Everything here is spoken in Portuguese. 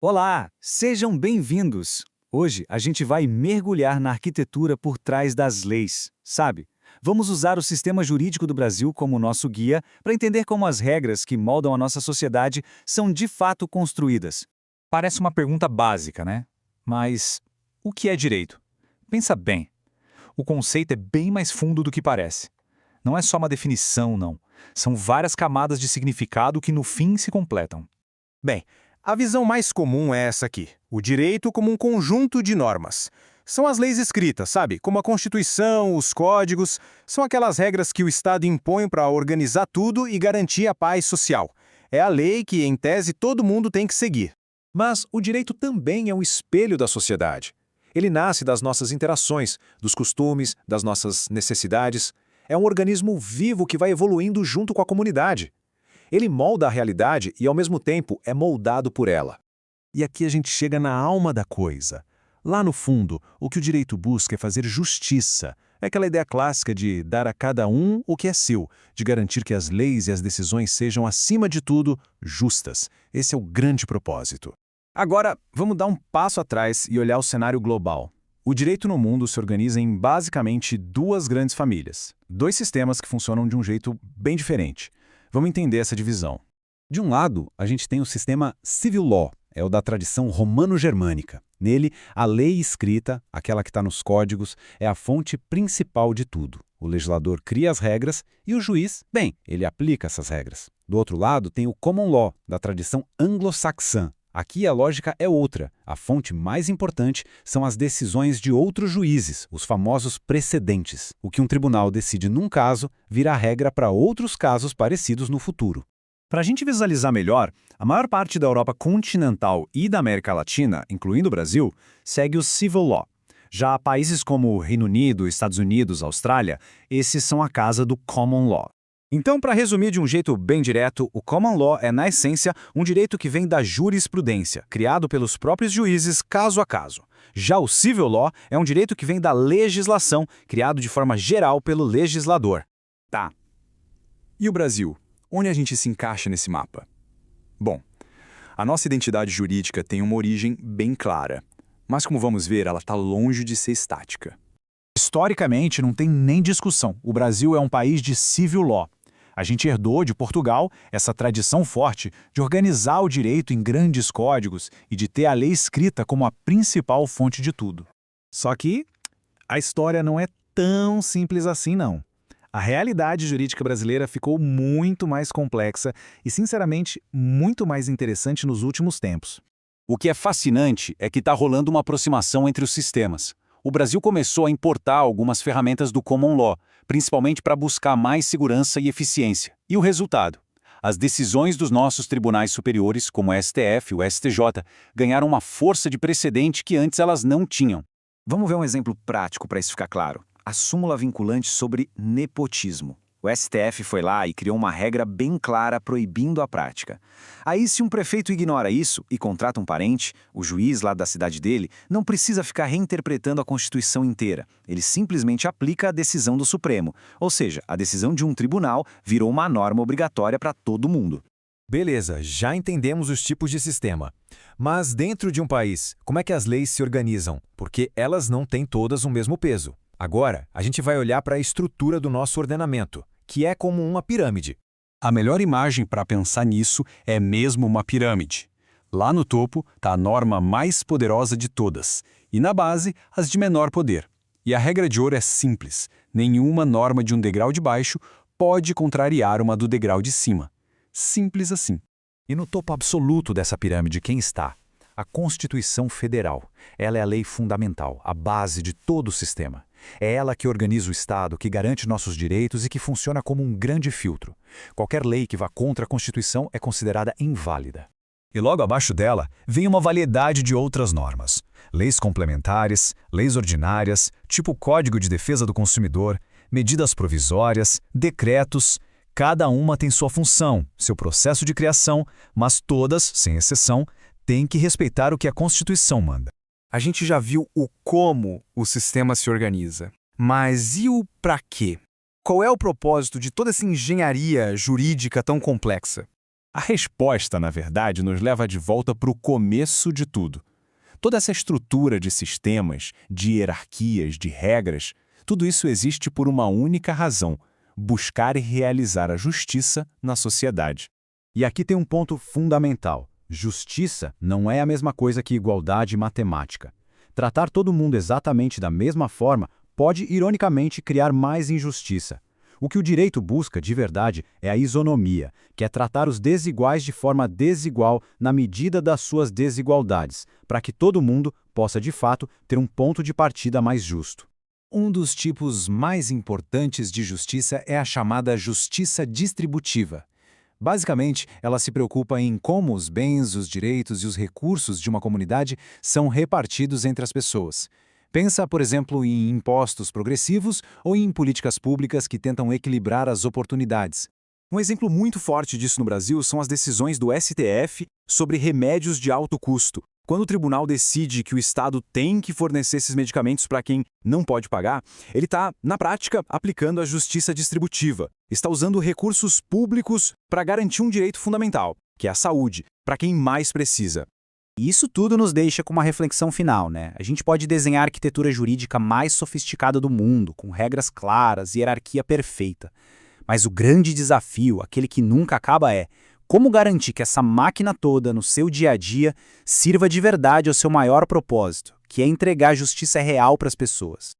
Olá, sejam bem-vindos! Hoje a gente vai mergulhar na arquitetura por trás das leis, sabe? Vamos usar o sistema jurídico do Brasil como nosso guia para entender como as regras que moldam a nossa sociedade são de fato construídas. Parece uma pergunta básica, né? Mas o que é direito? Pensa bem. O conceito é bem mais fundo do que parece. Não é só uma definição, não. São várias camadas de significado que no fim se completam. Bem, a visão mais comum é essa aqui: o direito como um conjunto de normas. São as leis escritas, sabe? Como a Constituição, os códigos, são aquelas regras que o Estado impõe para organizar tudo e garantir a paz social. É a lei que, em tese, todo mundo tem que seguir. Mas o direito também é um espelho da sociedade. Ele nasce das nossas interações, dos costumes, das nossas necessidades. É um organismo vivo que vai evoluindo junto com a comunidade. Ele molda a realidade e, ao mesmo tempo, é moldado por ela. E aqui a gente chega na alma da coisa. Lá no fundo, o que o direito busca é fazer justiça. É aquela ideia clássica de dar a cada um o que é seu, de garantir que as leis e as decisões sejam, acima de tudo, justas. Esse é o grande propósito. Agora, vamos dar um passo atrás e olhar o cenário global. O direito no mundo se organiza em basicamente duas grandes famílias, dois sistemas que funcionam de um jeito bem diferente. Vamos entender essa divisão. De um lado, a gente tem o sistema civil law, é o da tradição romano-germânica. Nele, a lei escrita, aquela que está nos códigos, é a fonte principal de tudo. O legislador cria as regras e o juiz, bem, ele aplica essas regras. Do outro lado, tem o common law, da tradição anglo-saxã. Aqui a lógica é outra. A fonte mais importante são as decisões de outros juízes, os famosos precedentes. O que um tribunal decide num caso vira regra para outros casos parecidos no futuro. Para a gente visualizar melhor, a maior parte da Europa continental e da América Latina, incluindo o Brasil, segue o civil law. Já países como o Reino Unido, Estados Unidos, Austrália, esses são a casa do common law. Então, para resumir de um jeito bem direto, o common law é, na essência, um direito que vem da jurisprudência, criado pelos próprios juízes caso a caso. Já o civil law é um direito que vem da legislação, criado de forma geral pelo legislador. Tá. E o Brasil? Onde a gente se encaixa nesse mapa? Bom, a nossa identidade jurídica tem uma origem bem clara, mas como vamos ver, ela está longe de ser estática. Historicamente, não tem nem discussão. O Brasil é um país de civil law. A gente herdou de Portugal essa tradição forte de organizar o direito em grandes códigos e de ter a lei escrita como a principal fonte de tudo. Só que a história não é tão simples assim, não. A realidade jurídica brasileira ficou muito mais complexa e, sinceramente, muito mais interessante nos últimos tempos. O que é fascinante é que está rolando uma aproximação entre os sistemas. O Brasil começou a importar algumas ferramentas do common law, principalmente para buscar mais segurança e eficiência. E o resultado? As decisões dos nossos tribunais superiores, como o STF e o STJ, ganharam uma força de precedente que antes elas não tinham. Vamos ver um exemplo prático para isso ficar claro. A súmula vinculante sobre nepotismo. O STF foi lá e criou uma regra bem clara proibindo a prática. Aí, se um prefeito ignora isso e contrata um parente, o juiz lá da cidade dele não precisa ficar reinterpretando a Constituição inteira. Ele simplesmente aplica a decisão do Supremo. Ou seja, a decisão de um tribunal virou uma norma obrigatória para todo mundo. Beleza, já entendemos os tipos de sistema. Mas dentro de um país, como é que as leis se organizam? Porque elas não têm todas o mesmo peso. Agora, a gente vai olhar para a estrutura do nosso ordenamento, que é como uma pirâmide. A melhor imagem para pensar nisso é mesmo uma pirâmide. Lá no topo está a norma mais poderosa de todas, e na base, as de menor poder. E a regra de ouro é simples: nenhuma norma de um degrau de baixo pode contrariar uma do degrau de cima. Simples assim. E no topo absoluto dessa pirâmide, quem está? A Constituição Federal. Ela é a lei fundamental, a base de todo o sistema. É ela que organiza o Estado, que garante nossos direitos e que funciona como um grande filtro. Qualquer lei que vá contra a Constituição é considerada inválida. E logo abaixo dela vem uma variedade de outras normas. Leis complementares, leis ordinárias, tipo Código de Defesa do Consumidor, medidas provisórias, decretos. Cada uma tem sua função, seu processo de criação, mas todas, sem exceção, têm que respeitar o que a Constituição manda. A gente já viu o como o sistema se organiza. Mas e o pra quê? Qual é o propósito de toda essa engenharia jurídica tão complexa? A resposta, na verdade, nos leva de volta para o começo de tudo. Toda essa estrutura de sistemas, de hierarquias, de regras, tudo isso existe por uma única razão: buscar e realizar a justiça na sociedade. E aqui tem um ponto fundamental. Justiça não é a mesma coisa que igualdade matemática. Tratar todo mundo exatamente da mesma forma pode, ironicamente, criar mais injustiça. O que o direito busca, de verdade, é a isonomia, que é tratar os desiguais de forma desigual na medida das suas desigualdades, para que todo mundo possa, de fato, ter um ponto de partida mais justo. Um dos tipos mais importantes de justiça é a chamada justiça distributiva. Basicamente, ela se preocupa em como os bens, os direitos e os recursos de uma comunidade são repartidos entre as pessoas. Pensa, por exemplo, em impostos progressivos ou em políticas públicas que tentam equilibrar as oportunidades. Um exemplo muito forte disso no Brasil são as decisões do STF sobre remédios de alto custo. Quando o tribunal decide que o Estado tem que fornecer esses medicamentos para quem não pode pagar, ele está, na prática, aplicando a justiça distributiva. Está usando recursos públicos para garantir um direito fundamental, que é a saúde, para quem mais precisa. E isso tudo nos deixa com uma reflexão final, né? A gente pode desenhar a arquitetura jurídica mais sofisticada do mundo, com regras claras e hierarquia perfeita. Mas o grande desafio, aquele que nunca acaba, é como garantir que essa máquina toda, no seu dia a dia, sirva de verdade ao seu maior propósito, que é entregar justiça real para as pessoas.